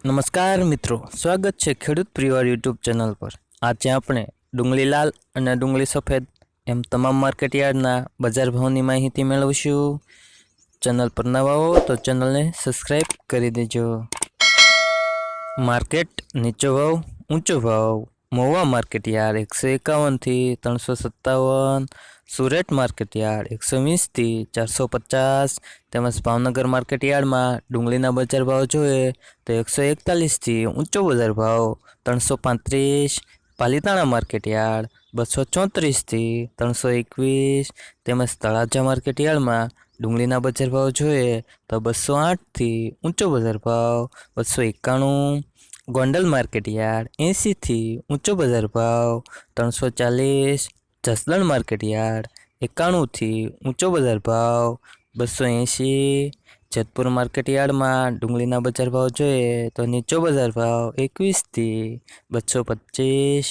નમસ્કાર મિત્રો, સ્વાગત છે ખેડૂત પરિવાર યુટ્યુબ ચેનલ પર। આજે આપણે ડુંગળી લાલ અને ડુંગળી સફેદ એમ તમામ માર્કેટ યાર્ડના બજાર ભાવની માહિતી મેળવશું। ચેનલ પર નવા હો તો ચેનલને સબસ્ક્રાઈબ કરી દેજો। માર્કેટ નીચો ભાવ ઊંચો ભાવ। મહુવા માર્કેટ યાર્ડ 151 થી 357, સુરત માર્કેટ યાર્ડ 120 થી 450 તેમજ ભાવનગર માર્કેટ યાર્ડમાં ડુંગળીના બજાર ભાવ જોઈએ તો 141 થી ઊંચો બજાર ભાવ 335। પાલીતાણા માર્કેટ યાર્ડ 234 થી 321 તેમજ તળાજા માર્કેટ યાર્ડમાં ડુંગળીના બજાર ભાવ જોઈએ તો 208 થી ઊંચો બજાર ભાવ 291। ગોંડલ માર્કેટ યાર્ડ 80 થી ઊંચો બજાર ભાવ 340। જસદણ માર્કેટ યાર્ડ 91 થી ઊંચો બજાર ભાવ 280। જેતપુર માર્કેટ યાર્ડમાં ડુંગળીના બજાર ભાવ જોઈએ તો નીચો બજાર ભાવ 21 થી 225।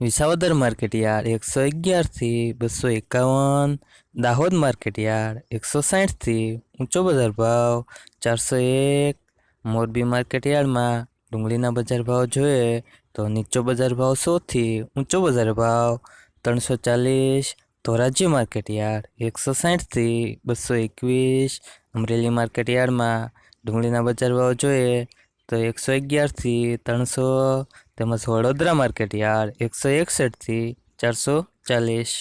વિસાવદર માર્કેટ યાર્ડ 111 થી 251। દાહોદ માર્કેટ યાર્ડ 160 થી ઊંચો બજાર ભાવ 401। મોરબી માર્કેટ યાર્ડમાં ડુંગળીના બજાર ભાવ જોઈએ તો નીચો બજાર ભાવ 100 થી ઊંચો બજાર ભાવ 340। ધોરાજી માર્કેટ યાર્ડ 160 થી 221। અમરેલી માર્કેટ યાર્ડમાં ડુંગળીના બજાર ભાવ જોઈએ તો 111 થી 300 તેમજ વડોદરા માર્કેટ યાર્ડ 161 થી 440।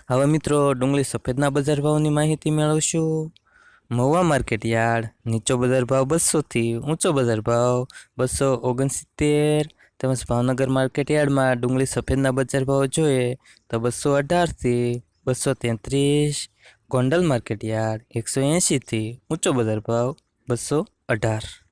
હવે મિત્રો ડુંગળી સફેદના બજાર ભાવની માહિતી મેળવશું। મહુવા માર્કેટ યાર્ડ નીચો બજાર ભાવ 200 થી ઊંચો બજાર ભાવ 269 તેમજ ભાવનગર માર્કેટ યાર્ડમાં ડુંગળી સફેદના બજાર ભાવ જોઈએ તો 218 થી 233। ગોંડલ માર્કેટ યાર્ડ 180 થી ઊંચો બજાર ભાવ 218।